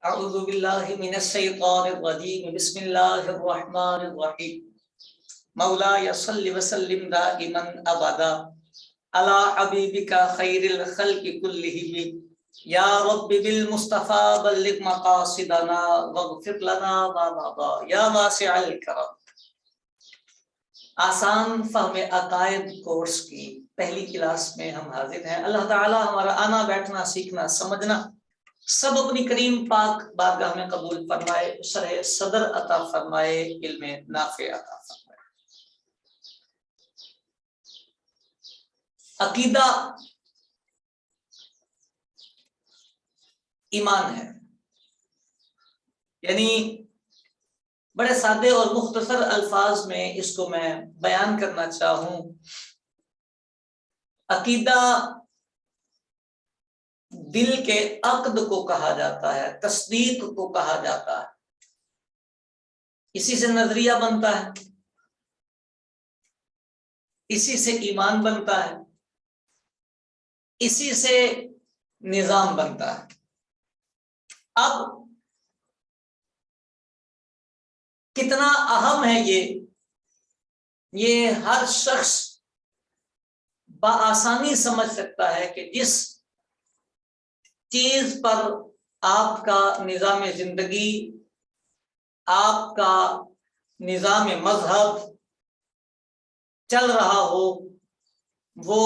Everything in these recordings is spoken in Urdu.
اعوذ باللہ من الشیطان الرجیم بسم اللہ الرحمن الرحیم مولاي صل وسلم دائما ابدا على حبیبک خیر الخلق كلهم یا رب بالمصطفى بلغ مقاصدنا واغفر لنا ما مضى یا واسع الکرم۔ آسان فہم عقائد کورس کی پہلی کلاس میں ہم حاضر ہیں۔ اللہ تعالی ہمارا آنا بیٹھنا سیکھنا سمجھنا سب اپنی کریم پاک بارگاہ میں قبول فرمائے، شرح صدر عطا فرمائے، علم نافع عطا فرمائے۔ عقیدہ ایمان ہے، یعنی بڑے سادے اور مختصر الفاظ میں اس کو میں بیان کرنا چاہوں۔ عقیدہ دل کے عقد کو کہا جاتا ہے، تصدیق کو کہا جاتا ہے، اسی سے نظریہ بنتا ہے، اسی سے ایمان بنتا ہے، اسی سے نظام بنتا ہے۔ اب کتنا اہم ہے یہ ہر شخص بآسانی سمجھ سکتا ہے کہ جس چیز پر آپ کا نظام زندگی، آپ کا نظام مذہب چل رہا ہو، وہ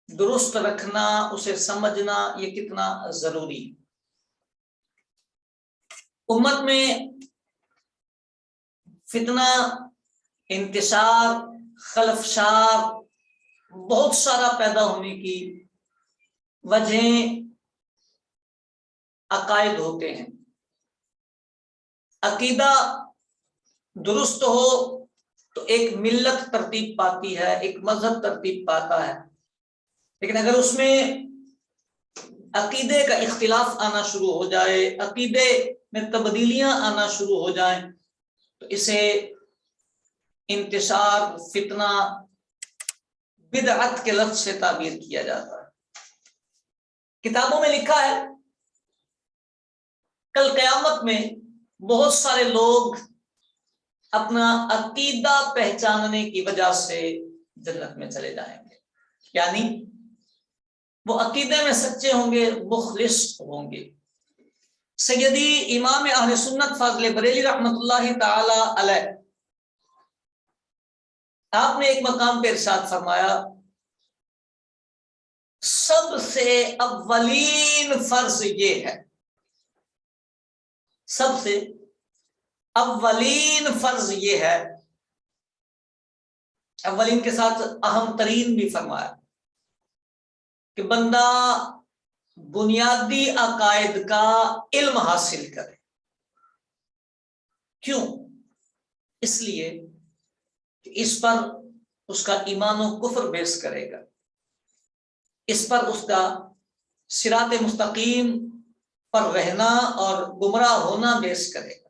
درست رکھنا، اسے سمجھنا یہ کتنا ضروری۔ امت میں فتنہ، انتشار، خلفشار بہت سارا پیدا ہونے کی وجہیں عقائد ہوتے ہیں۔ عقیدہ درست ہو تو ایک ملت ترتیب پاتی ہے، ایک مذہب ترتیب پاتا ہے، لیکن اگر اس میں عقیدے کا اختلاف آنا شروع ہو جائے، عقیدے میں تبدیلیاں آنا شروع ہو جائیں تو اسے انتشار، فتنہ، بدعت کے لفظ سے تعبیر کیا جاتا ہے۔ کتابوں میں لکھا ہے کل قیامت میں بہت سارے لوگ اپنا عقیدہ پہچاننے کی وجہ سے جنت میں چلے جائیں گے، یعنی وہ عقیدے میں سچے ہوں گے، مخلص ہوں گے۔ سیدی امام اہل سنت فاضل بریلی رحمت اللہ تعالی علیہ، آپ نے ایک مقام پہ ارشاد فرمایا سب سے اولین فرض یہ ہے، سب سے اولین فرض یہ ہے، اولین کے ساتھ اہم ترین بھی فرمایا کہ بندہ بنیادی عقائد کا علم حاصل کرے۔ کیوں؟ اس لیے کہ اس پر اس کا ایمان و کفر بیس کرے گا، اس پر اس کا صراط مستقیم پر رہنا اور گمراہ ہونا بیس کرے گا۔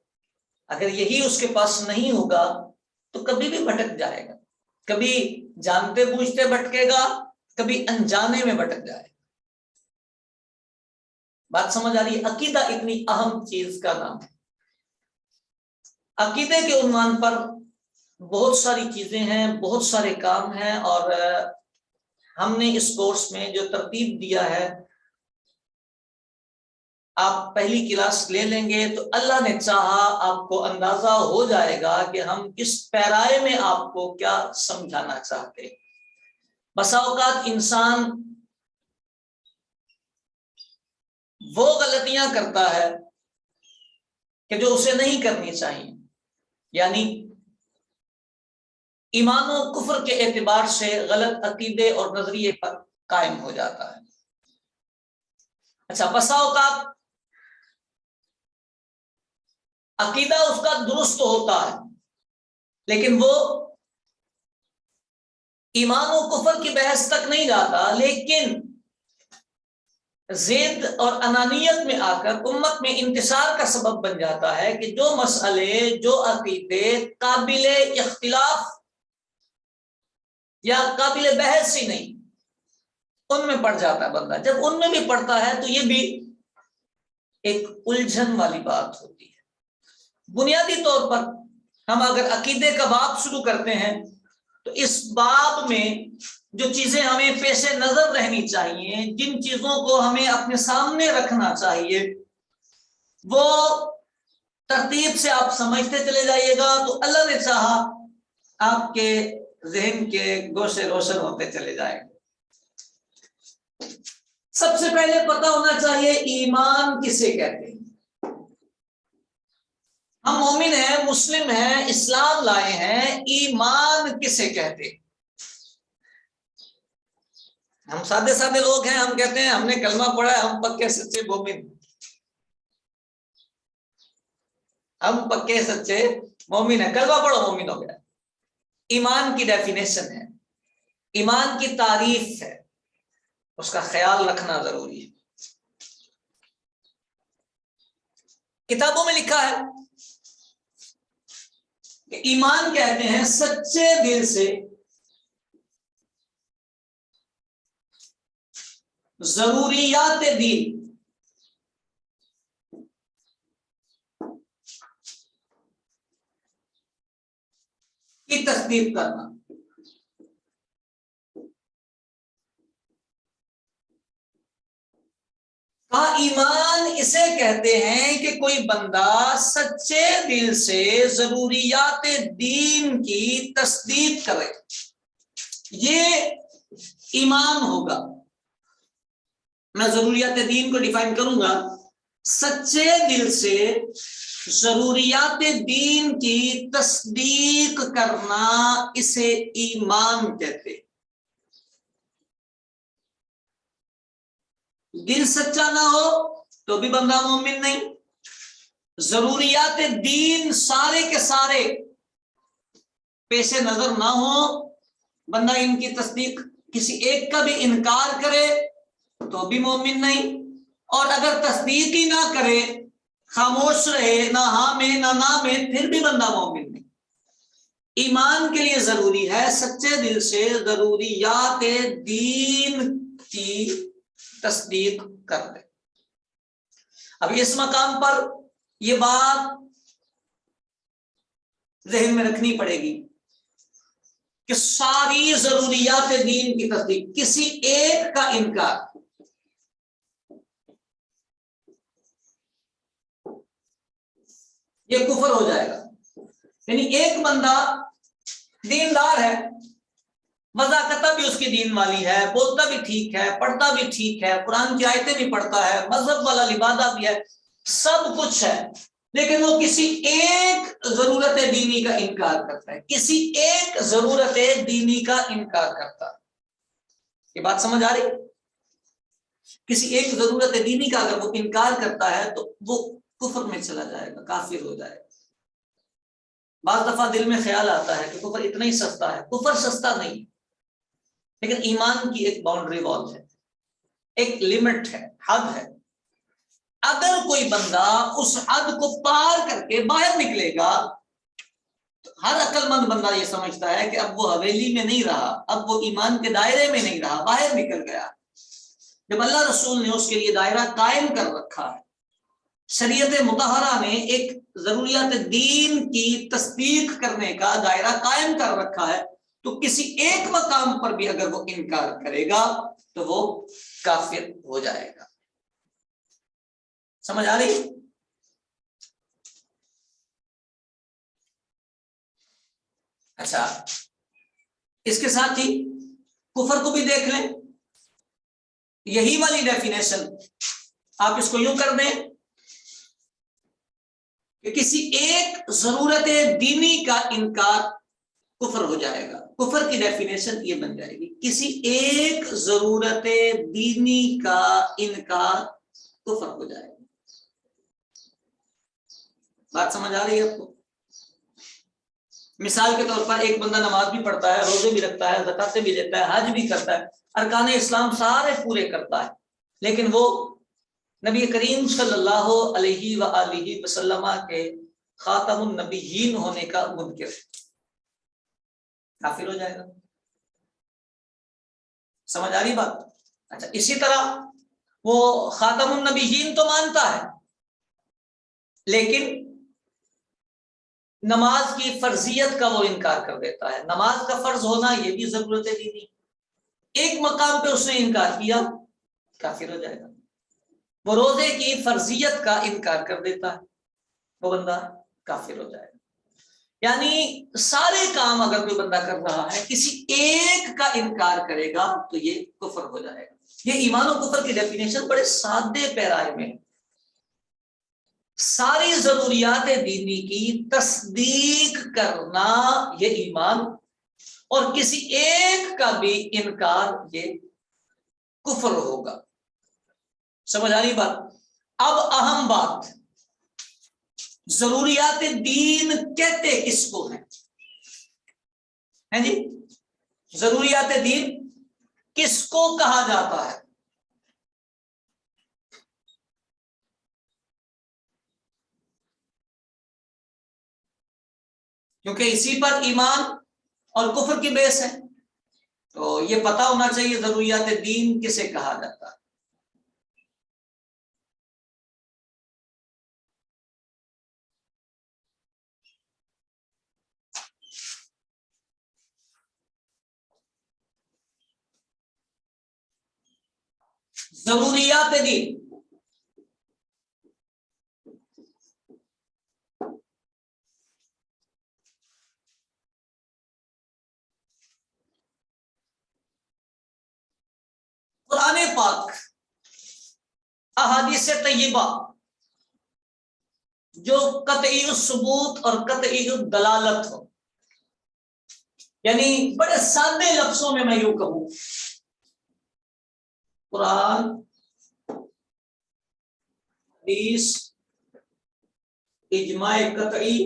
اگر یہی اس کے پاس نہیں ہوگا تو کبھی بھی بھٹک جائے گا، کبھی جانتے بوجھتے بھٹکے گا، کبھی انجانے میں بھٹک جائے گا۔ بات سمجھ آ رہی ہے؟ عقیدہ اتنی اہم چیز کا نام ہے۔ عقیدے کے عنوان پر بہت ساری چیزیں ہیں، بہت سارے کام ہیں، اور ہم نے اس کورس میں جو ترتیب دیا ہے، آپ پہلی کلاس لے لیں گے تو اللہ نے چاہا آپ کو اندازہ ہو جائے گا کہ ہم اس پیرائے میں آپ کو کیا سمجھانا چاہتے ہیں۔ بسا اوقات انسان وہ غلطیاں کرتا ہے کہ جو اسے نہیں کرنی چاہیے، یعنی ایمان و کفر کے اعتبار سے غلط عقیدے اور نظریے پر قائم ہو جاتا ہے۔ اچھا، بسا اوقات عقیدہ اس کا درست ہوتا ہے لیکن وہ ایمان و کفر کی بحث تک نہیں جاتا، لیکن ضد اور انانیت میں آ کر امت میں انتشار کا سبب بن جاتا ہے کہ جو مسئلے، جو عقیدے قابل اختلاف یا قابل بحث ہی نہیں، ان میں پڑ جاتا ہے بندہ۔ جب ان میں بھی پڑتا ہے تو یہ بھی ایک الجھن والی بات ہوتی ہے۔ بنیادی طور پر ہم اگر عقیدے کا باب شروع کرتے ہیں تو اس باب میں جو چیزیں ہمیں پیش نظر رہنی چاہیے، جن چیزوں کو ہمیں اپنے سامنے رکھنا چاہیے، وہ ترتیب سے آپ سمجھتے چلے جائیے گا تو اللہ نے چاہا آپ کے ذہن کے گوشے روشن ہوتے چلے جائیں گے۔ سب سے پہلے پتہ ہونا چاہیے ایمان کسے کہتے ہیں۔ ہم مومن ہیں، مسلم ہیں، اسلام لائے ہیں، ایمان کسے کہتے ہیں؟ ہم سادے سادے لوگ ہیں، ہم کہتے ہیں ہم نے کلمہ پڑھا ہے، ہم پکے سچے مومن، ہم پکے سچے مومن ہیں، کلمہ پڑھو مومن ہو گیا۔ ایمان کی ڈیفینیشن ہے، ایمان کی تعریف ہے، اس کا خیال رکھنا ضروری ہے۔ کتابوں میں لکھا ہے کہ ایمان کہتے ہیں سچے دل سے ضروریات دین کی تصدیق کرنا۔ ایمان اسے کہتے ہیں کہ کوئی بندہ سچے دل سے ضروریات دین کی تصدیق کرے، یہ ایمان ہوگا۔ میں ضروریات دین کو ڈیفائن کروں گا، سچے دل سے ضروریات دین کی تصدیق کرنا، اسے ایمان کہتے ہیں۔ دل سچا نہ ہو تو بھی بندہ مومن نہیں، ضروریات دین سارے کے سارے پیش نظر نہ ہو، بندہ ان کی تصدیق، کسی ایک کا بھی انکار کرے تو بھی مومن نہیں، اور اگر تصدیق ہی نہ کرے، خاموش رہے، نہ ہاں میں نہ نہ میں، پھر بھی بندہ مومن نہیں۔ ایمان کے لیے ضروری ہے سچے دل سے ضروریات دین کی تصدیق کر دے۔ اب اس مقام پر یہ بات ذہن میں رکھنی پڑے گی کہ ساری ضروریات دین کی تصدیق، کسی ایک کا انکار، یہ کفر ہو جائے گا۔ یعنی ایک بندہ دیندار ہے، وضاقتہ بھی اس کی دین والی ہے، بولتا بھی ٹھیک ہے، پڑھتا بھی ٹھیک ہے، قرآن کی آیتیں بھی پڑھتا ہے، مذہب والا لبادہ بھی ہے، سب کچھ ہے، لیکن وہ کسی ایک ضرورت دینی کا انکار کرتا ہے، کسی ایک ضرورت دینی کا انکار کرتا ہے۔ یہ بات سمجھ آ رہی؟ کسی ایک ضرورت دینی کا اگر وہ انکار کرتا ہے تو وہ کفر میں چلا جائے گا، کافر ہو جائے گا۔ بعض دفعہ دل میں خیال آتا ہے کہ کفر اتنا ہی سستا ہے، کفر سستا نہیں، لیکن ایمان کی ایک باؤنڈری وال ہے، ایک لمٹ ہے، حد ہے۔ اگر کوئی بندہ اس حد کو پار کر کے باہر نکلے گا تو ہر عقل مند بندہ یہ سمجھتا ہے کہ اب وہ حویلی میں نہیں رہا، اب وہ ایمان کے دائرے میں نہیں رہا، باہر نکل گیا۔ جب اللہ رسول نے اس کے لیے دائرہ قائم کر رکھا ہے، شریعت مطہرہ نے ایک ضروریات دین کی تصدیق کرنے کا دائرہ قائم کر رکھا ہے، تو کسی ایک مقام پر بھی اگر وہ انکار کرے گا تو وہ کافر ہو جائے گا۔ سمجھ آ رہی؟ اچھا، اس کے ساتھ ہی کفر کو بھی دیکھ لیں، یہی والی ڈیفینیشن آپ اس کو یوں کر دیں کہ کسی ایک ضرورت دینی کا انکار کفر ہو جائے گا۔ کفر کی ڈیفینیشن یہ بن جائے گی، کسی ایک ضرورت دینی کا انکار کفر ہو جائے گا۔ بات سمجھ آ رہی ہے آپ کو؟ مثال کے طور پر ایک بندہ نماز بھی پڑھتا ہے، روزے بھی رکھتا ہے، زکاتیں بھی دیتا ہے، حج بھی کرتا ہے، ارکان اسلام سارے پورے کرتا ہے، لیکن وہ نبی کریم صلی اللہ علیہ وآلہ وسلم کے خاتم النبیین ہونے کا منکر ہے، کافر ہو جائے گا۔ سمجھ آ رہی بات؟ اچھا، اسی طرح وہ خاتم النبیین تو مانتا ہے، لیکن نماز کی فرضیت کا وہ انکار کر دیتا ہے. نماز کا فرض ہونا یہ بھی ضرورت دینی. ایک مقام پہ اس نے انکار کیا، کافر ہو جائے گا. وہ روزے کی فرضیت کا انکار کر دیتا ہے، وہ بندہ کافر ہو جائے گا. یعنی سارے کام اگر کوئی بندہ کر رہا ہے، کسی ایک کا انکار کرے گا تو یہ کفر ہو جائے گا. یہ ایمان و کفر کی ڈیفینیشن بڑے سادے پیرائے میں، ساری ضروریات دینی کی تصدیق کرنا یہ ایمان، اور کسی ایک کا بھی انکار یہ کفر ہوگا. سمجھ آ رہی بات؟ اب اہم بات، ضروریات دین کہتے کس کو ہیں جی؟ ضروریات دین کس کو کہا جاتا ہے؟ کیونکہ اسی پر ایمان اور کفر کی بیس ہے، تو یہ پتہ ہونا چاہیے ضروریات دین کسے کہا جاتا ہے. ضروریات دین قرآن پاک، احادیث طیبہ جو قطعی الثبوت اور قطعی الدلالت ہو، یعنی بڑے سادے لفظوں میں یوں کہوں، قرآن، حدیث، اجماع قطعی،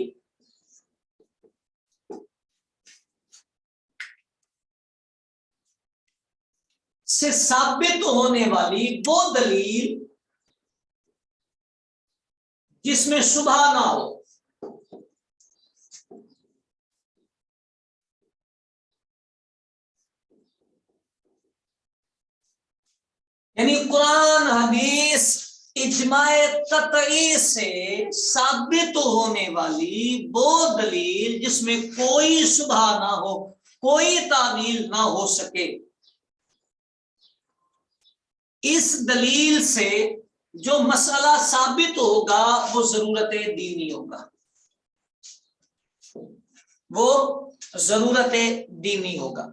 سے ثابت ہونے والی وہ دلیل جس میں شبہ نہ ہو. یعنی قرآن، حدیث، اجماع قطعی سے ثابت ہونے والی وہ دلیل جس میں کوئی شبہ نہ ہو، کوئی تعویل نہ ہو سکے. اس دلیل سے جو مسئلہ ثابت ہوگا وہ ضرورت دینی ہوگا، وہ ضرورت دینی ہوگا.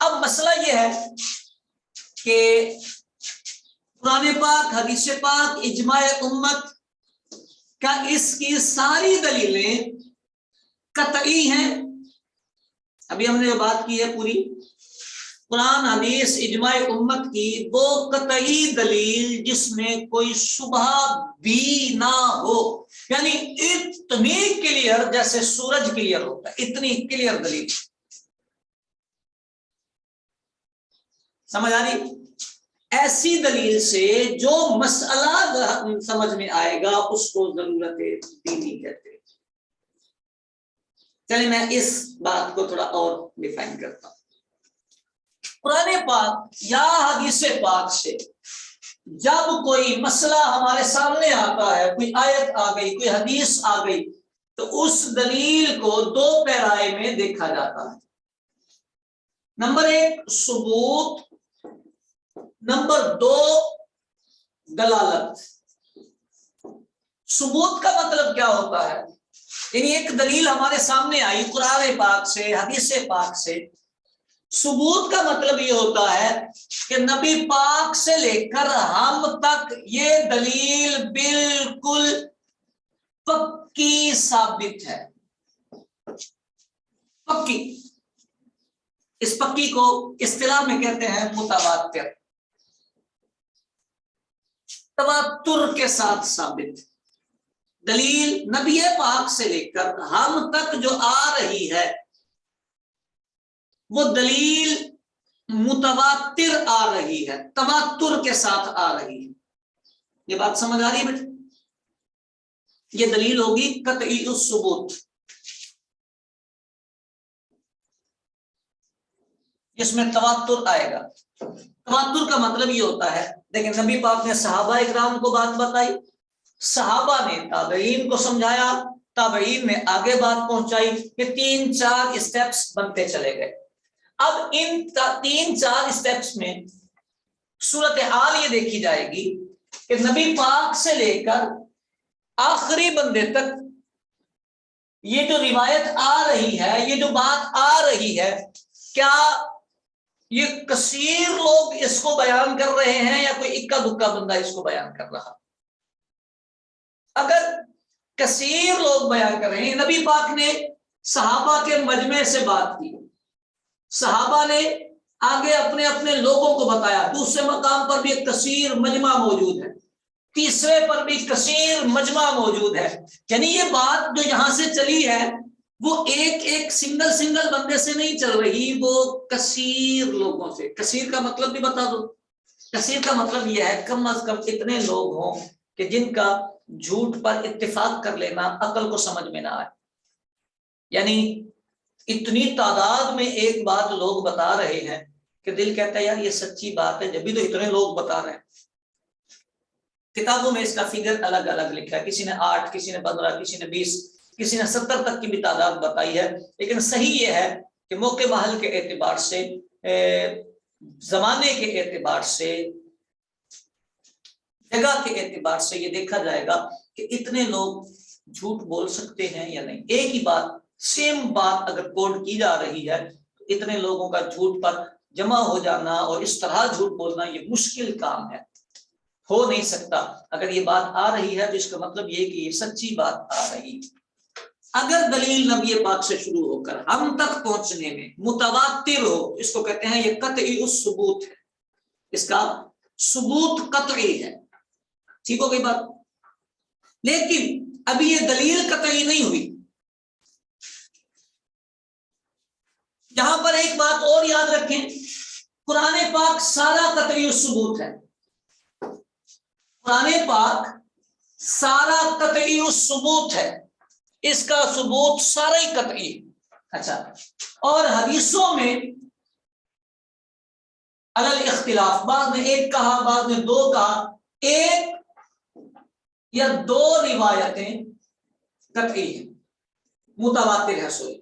اب مسئلہ یہ ہے کہ قرآن پاک، حدیث پاک، اجماع امت کا اس کی ساری دلیلیں قطعی ہیں. ابھی ہم نے جو بات کی ہے پوری، قرآن، حدیث، اجماع امت کی وہ قطعی دلیل جس میں کوئی شبہ بھی نہ ہو، یعنی اتنی کلیئر جیسے سورج کلیئر ہوتا ہے، اتنی کلیئر دلیل. سمجھ آ رہی؟ ایسی دلیل سے جو مسئلہ سمجھ میں آئے گا اس کو ضرورت دینی کہتے ہیں. چلیں میں اس بات کو تھوڑا اور ڈیفائن کرتا ہوں. قرآن پاک یا حدیث پاک سے جب کوئی مسئلہ ہمارے سامنے آتا ہے، کوئی آیت آ گئی، کوئی حدیث آ گئی، تو اس دلیل کو دو پیرائے میں دیکھا جاتا ہے. نمبر ایک ثبوت، نمبر دو دلالت. ثبوت کا مطلب کیا ہوتا ہے؟ یعنی ایک دلیل ہمارے سامنے آئی قرآن پاک سے، حدیث پاک سے. ثبوت کا مطلب یہ ہوتا ہے کہ نبی پاک سے لے کر ہم تک یہ دلیل بالکل پکی ثابت ہے. پکی، اس پکی کو اصطلاح میں کہتے ہیں متواتر، تواتر کے ساتھ ثابت. دلیل نبی پاک سے لے کر ہم تک جو آ رہی ہے وہ دلیل متواتر آ رہی ہے، تواتر کے ساتھ آ رہی ہے. یہ بات سمجھ آ رہی ہے بیٹے؟ یہ دلیل ہوگی قطعی الثبوت، جس میں تواتر آئے گا. تواتر کا مطلب یہ ہوتا ہے، دیکھیں نبی پاک نے صحابہ اکرام کو بات بتائی، صحابہ نے تابعین کو سمجھایا، تابعین نے آگے بات پہنچائی، یہ 3-4 اسٹیپس بنتے چلے گئے۔ اب ان 3-4 اسٹیپس میں صورتحال یہ دیکھی جائے گی کہ نبی پاک سے لے کر آخری بندے تک یہ جو روایت آ رہی ہے، یہ جو بات آ رہی ہے، کیا یہ کثیر لوگ اس کو بیان کر رہے ہیں یا کوئی اکا دکا بندہ اس کو بیان کر رہا؟ اگر کثیر لوگ بیان کر رہے ہیں، نبی پاک نے صحابہ کے مجمع سے بات کی، صحابہ نے آگے اپنے اپنے لوگوں کو بتایا، دوسرے مقام پر بھی ایک کثیر مجمع موجود ہے، تیسرے پر بھی کثیر مجمع موجود ہے، یعنی یہ بات جو یہاں سے چلی ہے وہ ایک سنگل بندے سے نہیں چل رہی، وہ کثیر لوگوں سے۔ کثیر کا مطلب بھی بتا دو۔ کثیر کا مطلب یہ ہے کم از کم اتنے لوگ ہوں کہ جن کا جھوٹ پر اتفاق کر لینا عقل کو سمجھ میں نہ آئے، یعنی اتنی تعداد میں ایک بات لوگ بتا رہے ہیں کہ دل کہتا ہے یار یہ سچی بات ہے، جب بھی تو اتنے لوگ بتا رہے ہیں۔ کتابوں میں اس کا فگر الگ الگ لکھا ہے، کسی نے 8، کسی نے 15، کسی نے 20، کسی نے 70 تک کی بھی تعداد بتائی ہے، لیکن صحیح یہ ہے کہ موقع محل کے اعتبار سے، زمانے کے اعتبار سے، جگہ کے اعتبار سے یہ دیکھا جائے گا کہ اتنے لوگ جھوٹ بول سکتے ہیں یا نہیں۔ ایک ہی بات، سیم بات اگر کوڈ کی جا رہی ہے تو اتنے لوگوں کا جھوٹ پر جمع ہو جانا اور اس طرح جھوٹ بولنا یہ مشکل کام ہے، ہو نہیں سکتا۔ اگر یہ بات آ رہی ہے تو اس کا مطلب یہ کہ یہ سچی بات آ رہی ہے۔ اگر دلیل نبی پاک سے شروع ہو کر ہم تک پہنچنے میں متواتر ہو، اس کو کہتے ہیں یہ قطعی الثبوت ہے، اس کا ثبوت قطعی ہے، ٹھیک ہو گئی بات؟ لیکن ابھی یہ دلیل قطعی نہیں ہوئی۔ یہاں پر ایک بات اور یاد رکھیں، قرآن پاک سارا قطعی الثبوت ہے، قرآن پاک سارا قطعی الثبوت ہے، اس کا ثبوت سارا ہی قطعی ہے۔ اچھا، اور حدیثوں میں علل اختلاف، بعض نے ایک کہا، بعض نے 2 کہا، 1 یا 2 روایتیں قطعی ہیں، متواتر ہے، سوئی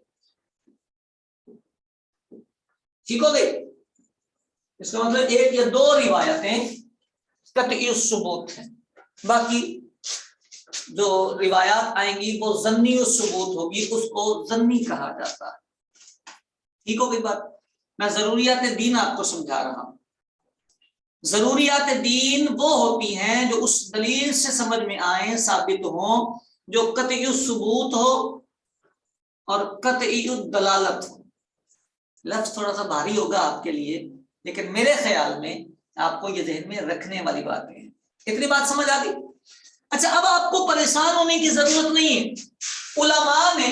ٹھیک ہو گئی؟ اس کا مطلب 1 یا 2 روایتیں قطعی الثبوت ہیں، باقی جو روایات آئیں گی وہ ظنی الثبوت ہوگی، اس کو ظنی کہا جاتا ہے، ٹھیک ہو گئی بات؟ میں ضروریات دین آپ کو سمجھا رہا ہوں۔ ضروریات دین وہ ہوتی ہیں جو اس دلیل سے سمجھ میں آئیں، ثابت ہوں، جو قطعی الثبوت ہو اور قطعی الدلالت ہو۔ لفظ تھوڑا سا بھاری ہوگا آپ کے لیے، لیکن میرے خیال میں آپ کو یہ ذہن میں رکھنے والی باتیں ہیں۔ اتنی بات سمجھ آ گئی؟ اچھا، اب آپ کو پریشان ہونے کی ضرورت نہیں ہے، علماء نے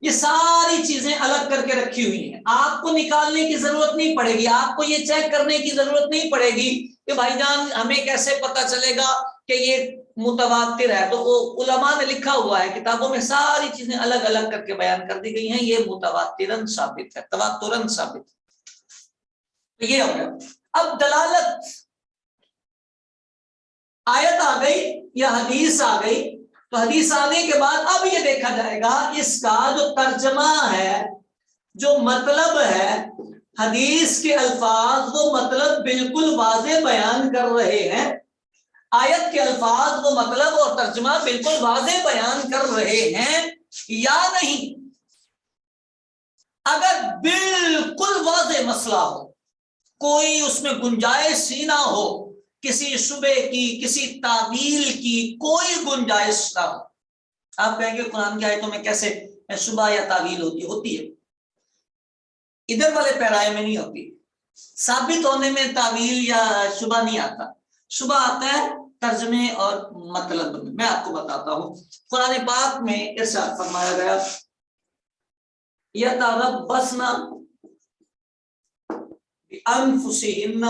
یہ ساری چیزیں الگ کر کے رکھی ہوئی ہیں، آپ کو نکالنے کی ضرورت نہیں پڑے گی، آپ کو یہ چیک کرنے کی ضرورت نہیں پڑے گی کہ بھائی جان ہمیں کیسے پتا چلے گا کہ یہ متواتر ہے۔ تو وہ علماء نے لکھا ہوا ہے کتابوں میں، ساری چیزیں الگ الگ کر کے بیان کر دی گئی ہیں، یہ متواترن ثابت ہے، تواترن ثابت ہے۔ تو یہ ہو گیا۔ اب دلالت، آیت آ گئی یا حدیث آ گئی، تو حدیث آنے کے بعد اب یہ دیکھا جائے گا اس کا جو ترجمہ ہے، جو مطلب ہے، حدیث کے الفاظ وہ مطلب بالکل واضح بیان کر رہے ہیں، آیت کے الفاظ وہ مطلب اور ترجمہ بالکل واضح بیان کر رہے ہیں یا نہیں۔ اگر بالکل واضح مسئلہ ہو، کوئی اس میں گنجائش ہی نہ ہو، کسی شبے کی، کسی تعویل کی کوئی گنجائش نہ ہو، آپ کہیں گے قرآن کی آیتوں میں کیسے شبہ یا تعویل ہوتی ہے؟ ادھر والے پیرائے میں نہیں ہوتی، ثابت ہونے میں تعویل یا شبہ نہیں آتا، شبہ آتا ہے ترجمے اور مطلب میں۔ میں آپ کو بتاتا ہوں، قرآن پاک میں ارشاد فرمایا گیا یتربصن بانفسہن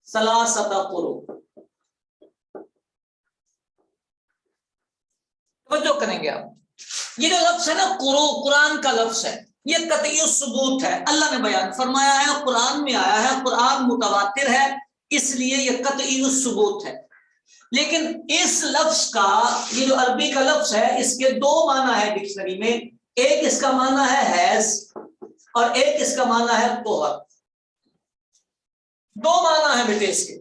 ثلاثۃ قروء۔ توجہ کریں گے آپ، یہ جو لفظ ہے نا قروء، قرآن کا لفظ ہے، یہ قطعی الثبوت ہے، اللہ نے بیان فرمایا ہے، قرآن میں آیا ہے، قرآن متواتر ہے، اس لیے یہ قطعی الثبوت ہے۔ لیکن اس لفظ کا یہ جو عربی کا لفظ ہے اس کے دو معنی ہے ڈکشنری میں. ایک اس کا معنی ہے حیض اور ایک اس کا معنی ہے طہر. دو معنی ہے بیٹے اس کے.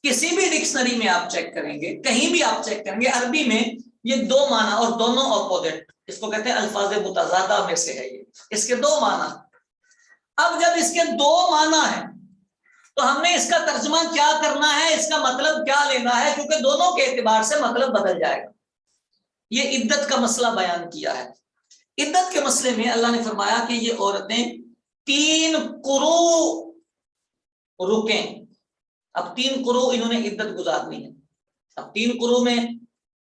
کسی بھی ڈکشنری میں آپ چیک کریں گے, کہیں بھی آپ چیک کریں گے, عربی میں یہ دو معنی اور دونوں اپوزٹ, اس کو کہتے ہیں الفاظ متضادہ میں سے ہے یہ, اس کے دو معنی. اب جب اس کے دو معنی ہیں تو ہم نے اس کا ترجمہ کیا کرنا ہے, اس کا مطلب کیا لینا ہے, کیونکہ دونوں کے اعتبار سے مطلب بدل جائے گا. یہ عدت کا مسئلہ بیان کیا ہے. عدت کے مسئلے میں اللہ نے فرمایا کہ یہ عورتیں 3 قروء رکیں. اب 3 قروء انہوں نے عدت گزارنی ہے. اب 3 قروء میں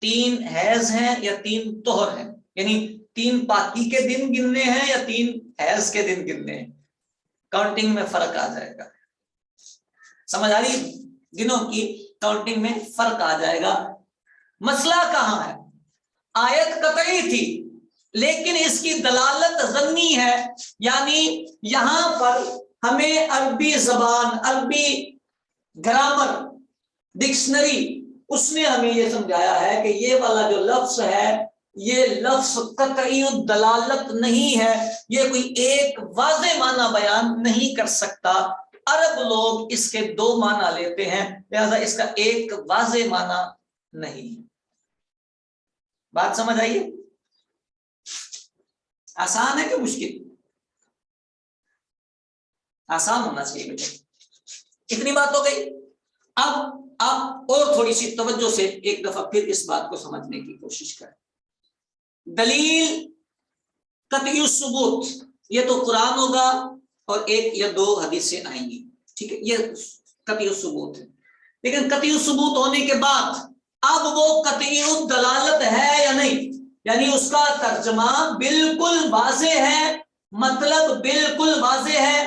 3 حیض ہیں یا 3 طہر ہیں, یعنی 3 پاکی کے دن گننے ہیں یا 3 حیض کے دن گننے ہیں. کاؤنٹنگ میں فرق آ جائے گا. سمجھ آ رہی, دنوں کی کاؤنٹنگ میں فرق آ جائے گا. مسئلہ کہاں ہے؟ آیت قطعی تھی لیکن اس کی دلالت ظنی ہے, یعنی یہاں پر ہمیں عربی زبان, عربی گرامر, ڈکشنری, اس نے ہمیں یہ سمجھایا ہے کہ یہ والا جو لفظ ہے یہ لفظ قطعی دلالت نہیں ہے, یہ کوئی ایک واضح معنی بیان نہیں کر سکتا. عرب لوگ اس کے 2 معنی لیتے ہیں, لہذا اس کا ایک واضح معنی نہیں. بات سمجھ آئیے؟ آسان ہے کہ مشکل؟ آسان ہونا چاہیے بیٹے. اتنی بات ہو گئی. اب آپ اور تھوڑی سی توجہ سے ایک دفعہ پھر اس بات کو سمجھنے کی کوشش کریں. دلیل قطعی الثبوت, یہ تو قرآن ہوگا اور 1 یا 2 حدیثیں آئیں گی, ٹھیک ہے, یہ قطعی الثبوت ہے. لیکن قطعی الثبوت ہونے کے بعد اب وہ قطعی الدلالت ہے یا نہیں, یعنی اس کا ترجمہ بالکل واضح ہے, مطلب بالکل واضح ہے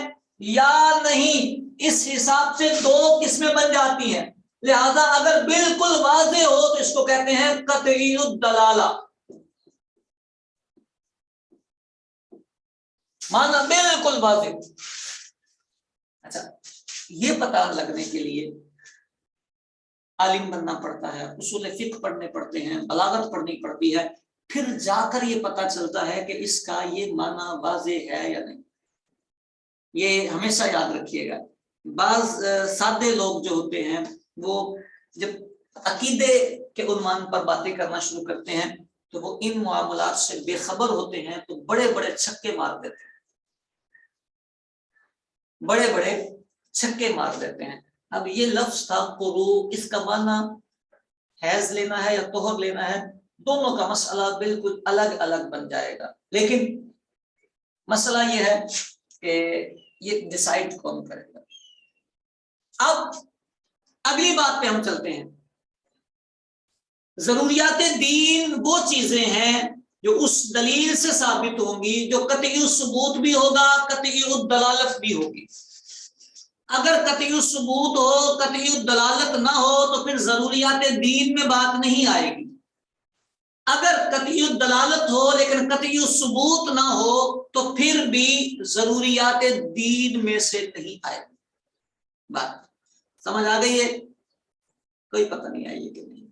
یا نہیں, اس حساب سے 2 قسمیں بن جاتی ہیں. لہذا اگر بالکل واضح ہو تو اس کو کہتے ہیں قطعی الدلالہ, مانا بالکل واضح. اچھا, یہ پتہ لگنے کے لیے عالم بننا پڑتا ہے, اصول فقہ پڑھنے پڑتے ہیں, بلاغت پڑھنی پڑتی ہے, پھر جا کر یہ پتہ چلتا ہے کہ اس کا یہ معنی واضح ہے یا نہیں. یہ ہمیشہ یاد رکھیے گا. بعض سادے لوگ جو ہوتے ہیں وہ جب عقیدے کے عنوان پر باتیں کرنا شروع کرتے ہیں تو وہ ان معاملات سے بے خبر ہوتے ہیں, تو بڑے بڑے چھکے مار دیتے ہیں, بڑے بڑے چھکے مار دیتے ہیں. اب یہ لفظ تھا قروء, اس کا معنی حیض لینا ہے یا طہر لینا ہے, دونوں کا مسئلہ بالکل الگ الگ بن جائے گا. لیکن مسئلہ یہ ہے کہ یہ ڈیسائیڈ کون کرے گا. اب اگلی بات پہ ہم چلتے ہیں. ضروریات دین وہ چیزیں ہیں جو اس دلیل سے ثابت ہوں گی جو قطعی الثبوت بھی ہوگا, قطعی الدلالت بھی ہوگی. اگر قطعی الثبوت ہو, قطعی الدلالت نہ ہو تو پھر ضروریات دین میں بات نہیں آئے گی. اگر قطعی الدلالت ہو لیکن قطعی الثبوت نہ ہو تو پھر بھی ضروریات دین میں سے نہیں آئے گی. بات سمجھ آ گئی ہے؟ کوئی پتہ نہیں آئی ہے کہ نہیں.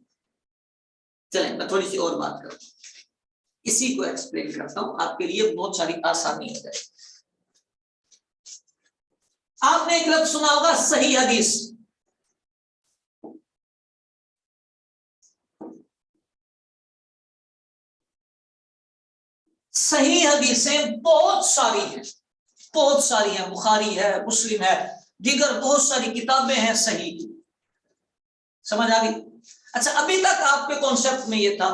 چلیں میں تھوڑی سی اور بات کرتا ہوں, اسی کو ایکسپلین کرتا ہوں, آپ کے لیے بہت ساری آسانی ہو جائے. آپ نے ایک لفظ سنا ہوگا صحیح حدیث. صحیح حدیثیں بہت ساری ہیں, بہت ساری ہیں. بخاری ہے, مسلم ہے, دیگر بہت ساری کتابیں ہیں صحیح. سمجھ آ گئی؟ اچھا, ابھی تک آپ کے کانسیپٹ میں یہ تھا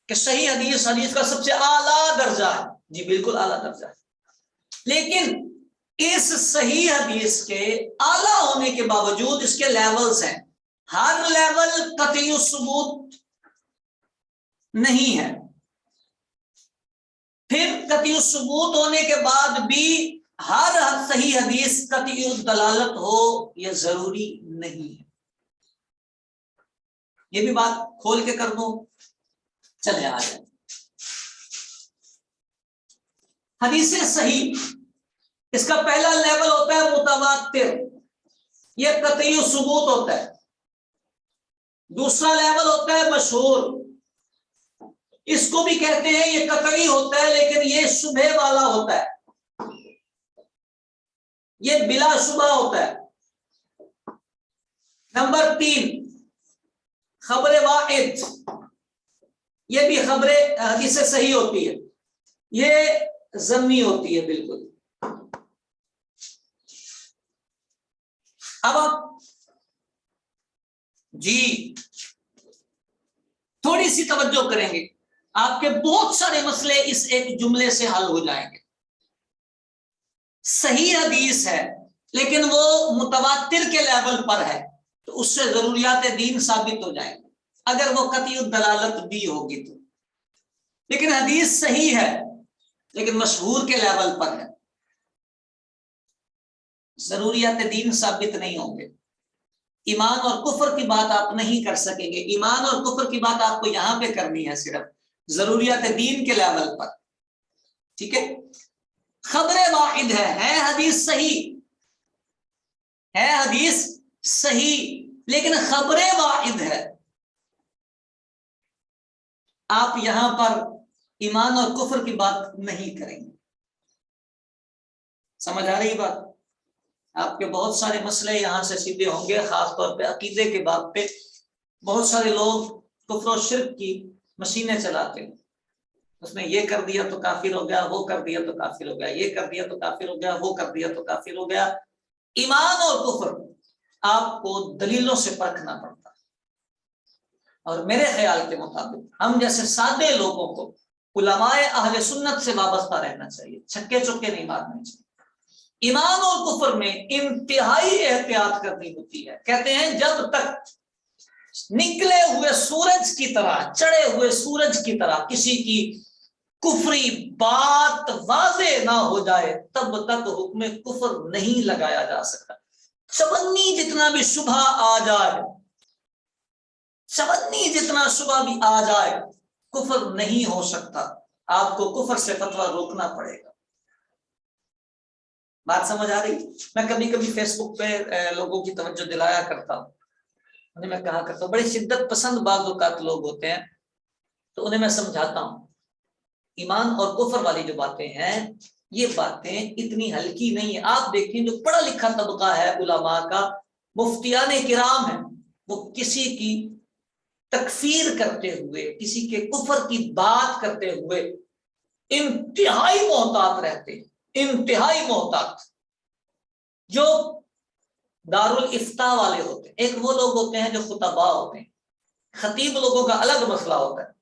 کہ صحیح حدیث حدیث کا سب سے اعلیٰ درجہ ہے. جی بالکل اعلیٰ درجہ ہے, لیکن اس صحیح حدیث کے اعلیٰ ہونے کے باوجود اس کے لیولز ہیں. ہر لیول قطعی الثبوت نہیں ہے. پھر قطعی الثبوت ہونے کے بعد بھی ہر صحیح حدیث قطعی الدلالت ہو یہ ضروری نہیں ہے. یہ بھی بات کھول کے کر دوں. چلے آ جائیں. حدیث صحیح, اس کا پہلا لیول ہوتا ہے متواتر, یہ قطعی الثبوت ہوتا ہے. دوسرا لیول ہوتا ہے مشہور، اس کو بھی کہتے ہیں یہ قطعی ہوتا ہے لیکن یہ شبہ والا ہوتا ہے، یہ بلا شبہ ہوتا ہے۔ نمبر 3 خبر واحد، یہ بھی خبر حدیث صحیح ہوتی ہے، یہ ضمنی ہوتی ہے بالکل۔ اب آپ جی تھوڑی سی توجہ کریں گے، آپ کے بہت سارے مسئلے اس ایک جملے سے حل ہو جائیں گے۔ صحیح حدیث ہے لیکن وہ متواتر کے لیول پر ہے تو اس سے ضروریات دین ثابت ہو جائیں گے اگر وہ قطعی الدلالت بھی ہوگی تو، لیکن حدیث صحیح ہے لیکن مشہور کے لیول پر ہے، ضروریات دین ثابت نہیں ہوں گے۔ ایمان اور کفر کی بات آپ نہیں کر سکیں گے، ایمان اور کفر کی بات آپ کو یہاں پہ کرنی ہے صرف ضروریات دین کے لیول پر، ٹھیک ہے۔ خبر واحد ہے حدیث صحیح، ہے حدیث صحیح لیکن خبر واحد ہے، آپ یہاں پر ایمان اور کفر کی بات نہیں کریں گے۔ سمجھ آ رہی بات؟ آپ کے بہت سارے مسئلے یہاں سے سیدھے ہوں گے، خاص طور پہ عقیدے کے باب پہ بہت سارے لوگ کفر و شرک کی مشینیں چلاتے ہیں، اس نے یہ کر دیا تو کافر ہو گیا، وہ کر دیا تو کافر ہو گیا، یہ کر دیا تو کافر ہو گیا، وہ کر دیا تو کافر ہو گیا۔ ایمان اور کفر آپ کو دلیلوں سے پرکھنا پڑتا ہے، اور میرے خیال کے مطابق ہم جیسے سادے لوگوں کو علماء اہل سنت سے وابستہ رہنا چاہیے، چھکے چکے نہیں مارنے چاہیے۔ ایمان اور کفر میں انتہائی احتیاط کرنی ہوتی ہے، کہتے ہیں جب تک نکلے ہوئے سورج کی طرح، چڑھے ہوئے سورج کی طرح کسی کی کفری بات واضح نہ ہو جائے تب تک حکم کفر نہیں لگایا جا سکتا۔ چونی جتنا بھی شبہ آ جائے، چونی جتنا شبہ بھی آ جائے کفر نہیں ہو سکتا، آپ کو کفر سے فتویٰ روکنا پڑے گا۔ بات سمجھ آ رہی؟ میں کبھی کبھی فیس بک پہ لوگوں کی توجہ دلایا کرتا ہوں، انہیں میں کہا کرتا ہوں، بڑے شدت پسند بعض اوقات لوگ ہوتے ہیں تو انہیں میں سمجھاتا ہوں ایمان اور کفر والی جو باتیں ہیں یہ باتیں اتنی ہلکی نہیں ہیں۔ آپ دیکھیں جو پڑھا لکھا طبقہ ہے علماء کا، مفتیان کرام ہیں، وہ کسی کی تکفیر کرتے ہوئے، کسی کے کفر کی بات کرتے ہوئے انتہائی محتاط رہتے ہیں، انتہائی محتاط۔ جو دارالافتاء والے ہوتے ہیں، ایک وہ لوگ ہوتے ہیں جو خطباء ہوتے ہیں، خطیب لوگوں کا الگ مسئلہ ہوتا ہے،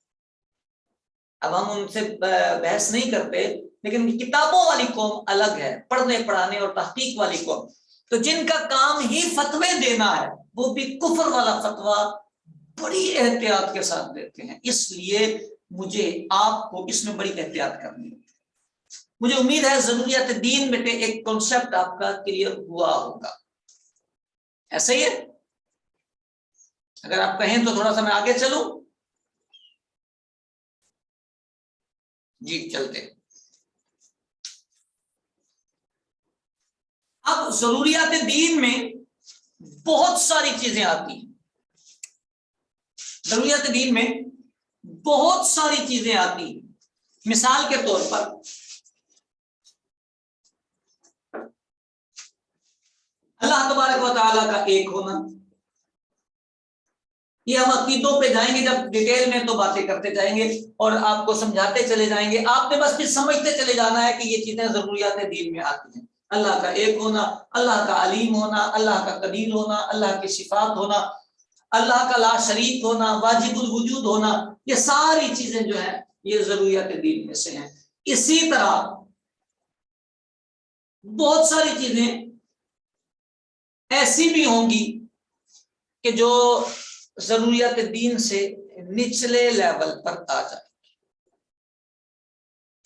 اب ہم ان سے بحث نہیں کرتے، لیکن کتابوں والی قوم الگ ہے، پڑھنے پڑھانے اور تحقیق والی قوم، تو جن کا کام ہی فتوے دینا ہے وہ بھی کفر والا فتویٰ بڑی احتیاط کے ساتھ دیتے ہیں۔ اس لیے مجھے آپ کو اس میں بڑی احتیاط کرنی ہے۔ مجھے امید ہے ضروریات دین میں ایک کانسیپٹ آپ کا کلیئر ہوا ہوگا، ایسا ہی ہے؟ اگر آپ کہیں تو تھوڑا سا میں آگے چلوں؟ جی چلتے۔ اب ضروریات دین میں بہت ساری چیزیں آتی ہیں، ضروریات دین میں بہت ساری چیزیں آتی ہیں۔ مثال کے طور پر اللہ تبارک و تعالیٰ کا ایک ہونا، یہ ہم عقیدوں پہ جائیں گے جب ڈیٹیل میں تو باتیں کرتے جائیں گے اور آپ کو سمجھاتے چلے جائیں گے، آپ نے بس پھر سمجھتے چلے جانا ہے کہ یہ چیزیں ضروریات دین میں آتی ہیں۔ اللہ کا ایک ہونا، اللہ کا علیم ہونا، اللہ کا قدیر ہونا، اللہ کی صفات ہونا، اللہ کا لا شریک ہونا، واجب الوجود ہونا، یہ ساری چیزیں جو ہیں یہ ضروریات دین میں سے ہیں۔ اسی طرح بہت ساری چیزیں ایسی بھی ہوں گی کہ جو ضروریات دین سے نچلے لیول پر آ جائے،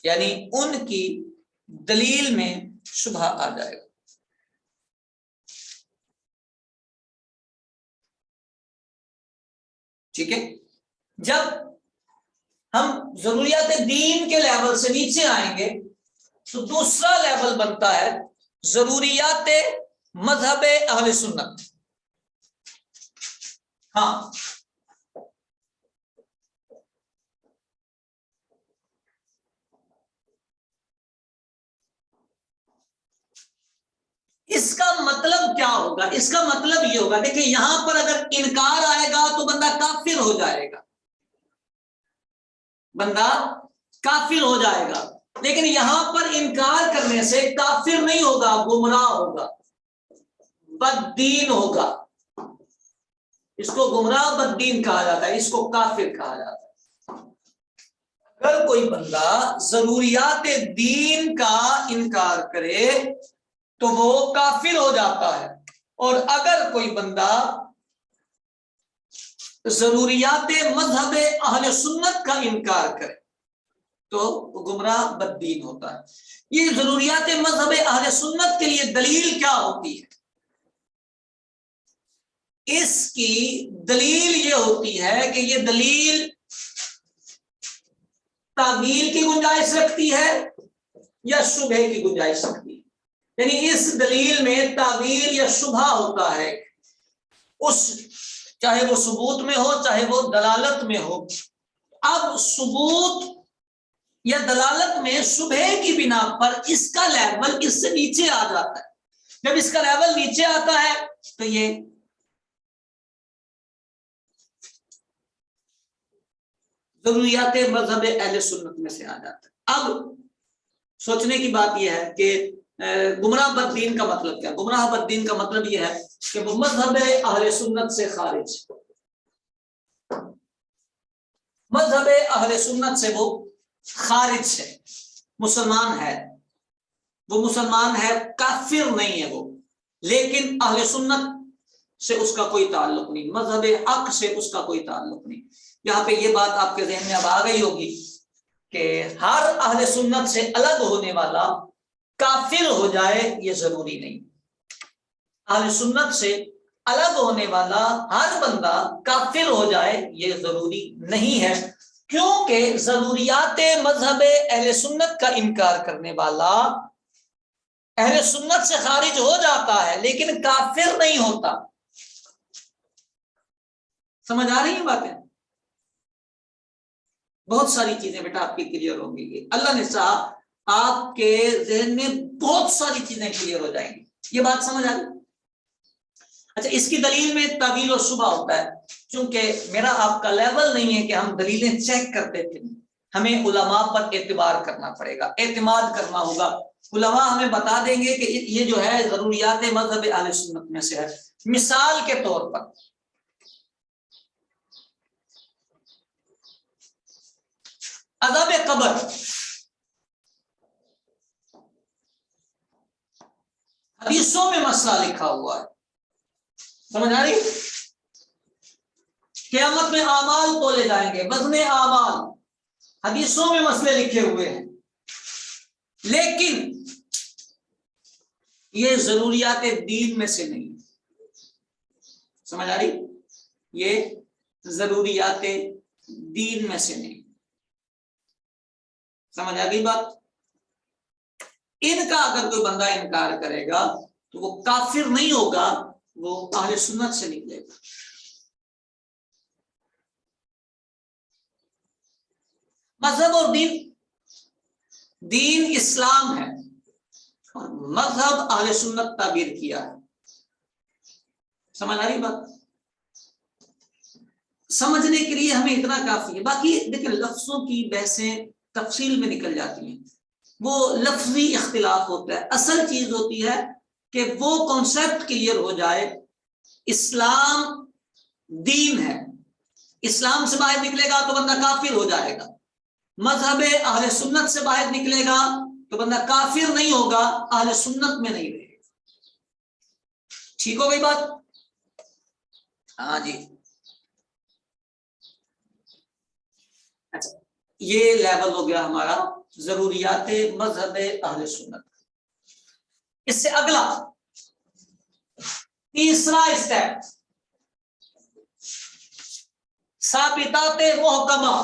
یعنی ان کی دلیل میں شبہ آ جائے گا۔ ٹھیک ہے، جب ہم ضروریات دین کے لیول سے نیچے آئیں گے تو دوسرا لیول بنتا ہے ضروریات مذہب اہل سنت۔ ہاں اس کا مطلب یہ ہوگا، دیکھیں یہاں پر اگر انکار آئے گا تو بندہ کافر ہو جائے گا، بندہ کافر ہو جائے گا، لیکن یہاں پر انکار کرنے سے کافر نہیں ہوگا، گمراہ ہوگا، بددین ہوگا۔ اس کو گمراہ بددین کہا جاتا ہے، اس کو کافر کہا جاتا ہے۔ اگر کوئی بندہ ضروریات دین کا انکار کرے تو وہ کافر ہو جاتا ہے، اور اگر کوئی بندہ ضروریات مذہب اہل سنت کا انکار کرے تو گمراہ بددین ہوتا ہے۔ یہ ضروریات مذہب اہل سنت کے لیے دلیل کیا ہوتی ہے؟ اس کی دلیل یہ ہوتی ہے کہ یہ دلیل تعویل کی گنجائش رکھتی ہے یا شبہے کی گنجائش رکھتی ہے، یعنی اس دلیل میں تعویل یا شبہ ہوتا ہے، اس چاہے وہ ثبوت میں ہو چاہے وہ دلالت میں ہو۔ اب ثبوت یا دلالت میں شبہے کی بنا پر اس کا لیول اس سے نیچے آ جاتا ہے۔ جب اس کا لیول نیچے آتا ہے تو یہ ضروریات مذہب اہل سنت میں سے آ جاتا ہے۔ اب سوچنے کی بات یہ ہے کہ گمراہ بددین کا مطلب کیا؟ گمراہ بددین کا مطلب یہ ہے کہ وہ مذہب اہل سنت سے خارج، مذہب اہل سنت سے وہ خارج ہے، مسلمان ہے، وہ مسلمان ہے، کافر نہیں ہے وہ، لیکن اہل سنت سے اس کا کوئی تعلق نہیں، مذہب حق سے اس کا کوئی تعلق نہیں۔ یہاں پہ یہ بات آپ کے ذہن میں اب آ گئی ہوگی کہ ہر اہل سنت سے الگ ہونے والا کافر ہو جائے یہ ضروری نہیں، اہل سنت سے الگ ہونے والا ہر بندہ کافر ہو جائے یہ ضروری نہیں ہے، کیونکہ ضروریات مذہب اہل سنت کا انکار کرنے والا اہل سنت سے خارج ہو جاتا ہے لیکن کافر نہیں ہوتا۔ سمجھ آ رہی ہیں باتیں؟ بہت ساری چیزیں بیٹا آپ کی کلیئر ہوں گی، اللہ نے چاہا آپ کے ذہن میں بہت ساری چیزیں کلیئر ہو جائیں گی۔ یہ بات سمجھ آ رہی؟ اچھا، اس کی دلیل میں تعویل و شبہ ہوتا ہے، چونکہ میرا آپ کا لیول نہیں ہے کہ ہم دلیلیں چیک کرتے تھے، ہمیں علماء پر اعتبار کرنا پڑے گا، اعتماد کرنا ہوگا۔ علماء ہمیں بتا دیں گے کہ یہ جو ہے ضروریات مذہب اہل سنت میں سے ہے۔ مثال کے طور پر عذاب قبر، حدیثوں میں مسئلہ لکھا ہوا ہے، سمجھ آ رہی؟ قیامت میں اعمال تولے جائیں گے، وزن اعمال، حدیثوں میں مسئلے لکھے ہوئے ہیں، لیکن یہ ضروریات دین میں سے نہیں، سمجھ آ رہی؟ یہ ضروریات دین میں سے نہیں، سمجھ آ گئی بات؟ ان کا اگر کوئی بندہ انکار کرے گا تو وہ کافر نہیں ہوگا، وہ اہل سنت سے نکلے گا۔ مذہب اور دین اسلام ہے اور مذہب اہل سنت تعبیر کیا ہے، سمجھ آ رہی بات؟ سمجھنے کے لیے ہمیں اتنا کافی ہے، باقی دیکھیں لفظوں کی بحثیں تفصیل میں نکل جاتی ہیں، وہ لفظی اختلاف ہوتا ہے، اصل چیز ہوتی ہے کہ وہ کانسیپٹ کلیئر ہو جائے۔ اسلام دین ہے، اسلام سے باہر نکلے گا تو بندہ کافر ہو جائے گا، مذہب اہل سنت سے باہر نکلے گا تو بندہ کافر نہیں ہوگا، اہل سنت میں نہیں رہے گا۔ ٹھیک ہو گئی بات؟ ہاں جی، اچھا یہ لیول ہو گیا ہمارا ضروریات مذہب اہل سنت۔ اس سے اگلا تیسرا اسٹیپ ثابتات محکمہ۔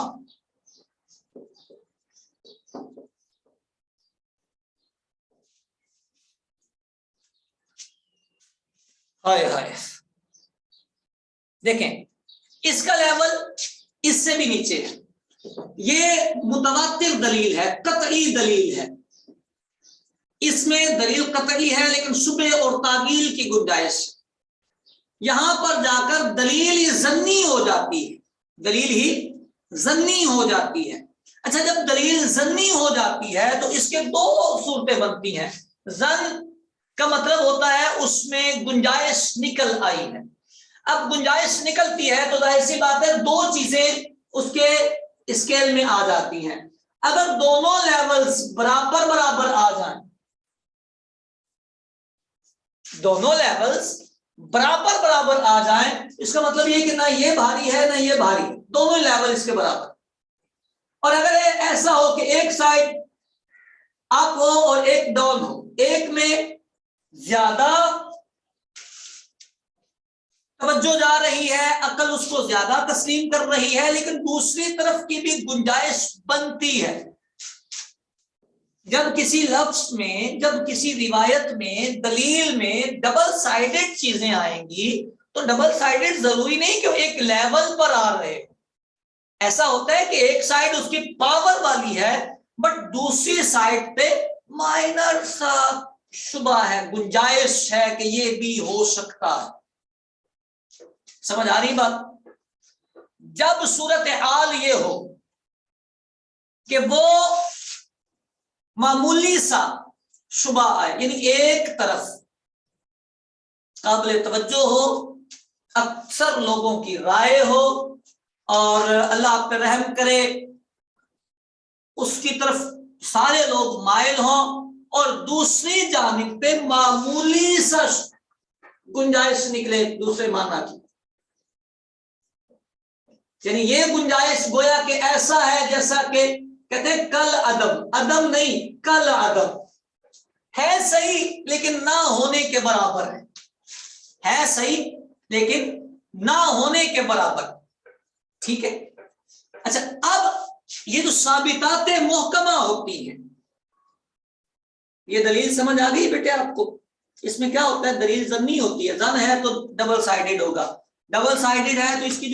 ہائے ہائے، دیکھیں اس کا لیول اس سے بھی نیچے ہے، یہ متواتر دلیل ہے، قطعی دلیل ہے، اس میں دلیل قطعی ہے لیکن شبہ اور تعویل کی گنجائش، یہاں پر جا کر دلیل ہی ظنی ہو جاتی ہے، دلیل ہی ظنی ہو جاتی ہے۔ اچھا، جب دلیل ظنی ہو جاتی ہے تو اس کے دو صورتیں بنتی ہیں۔ ظن کا مطلب ہوتا ہے اس میں گنجائش نکل آئی ہے۔ اب گنجائش نکلتی ہے تو ظاہر سی بات ہے دو چیزیں اس کے اسکیل میں آ جاتی ہیں۔ اگر دونوں لیولز برابر برابر آ جائیں، دونوں لیولز برابر برابر آ جائیں، اس کا مطلب یہ کہ نہ یہ بھاری ہے نہ یہ بھاری ہے، دونوں لیول اس کے برابر۔ اور اگر ایسا ہو کہ ایک سائڈ اپ ہو اور ایک ڈاؤن ہو، ایک میں زیادہ توجہ جا رہی ہے، عقل اس کو زیادہ تسلیم کر رہی ہے، لیکن دوسری طرف کی بھی گنجائش بنتی ہے۔ جب کسی لفظ میں، جب کسی روایت میں، دلیل میں ڈبل سائیڈڈ چیزیں آئیں گی تو ڈبل سائیڈڈ ضروری نہیں کہ ایک لیول پر آ رہے، ایسا ہوتا ہے کہ ایک سائیڈ اس کی پاور والی ہے بٹ دوسری سائیڈ پہ مائنر سا شبہ ہے، گنجائش ہے کہ یہ بھی ہو سکتا ہے۔ سمجھ آ رہی بات؟ جب صورتحال یہ ہو کہ وہ معمولی سا شبہ آئے، یعنی ایک طرف قابل توجہ ہو، اکثر لوگوں کی رائے ہو اور اللہ آپ پہ رحم کرے اس کی طرف سارے لوگ مائل ہوں، اور دوسری جانب پہ معمولی سا گنجائش نکلے دوسرے معنی کی، یعنی یہ گنجائش گویا کہ ایسا ہے جیسا کہ کہتے ہیں کل عدم، عدم نہیں کل عدم، ہے صحیح لیکن نہ ہونے کے برابر ہے صحیح لیکن نہ ہونے کے برابر، ٹھیک ہے۔ اچھا، اب یہ جو ثابتات محکمہ ہوتی ہیں، یہ دلیل سمجھ آ گئی بیٹے آپ کو؟ اس میں کیا ہوتا ہے، دلیل ظنی ہوتی ہے، ظن ہے تو ڈبل سائیڈڈ ہوگا، ڈبل سائیڈڈ ہے تو اس کی جو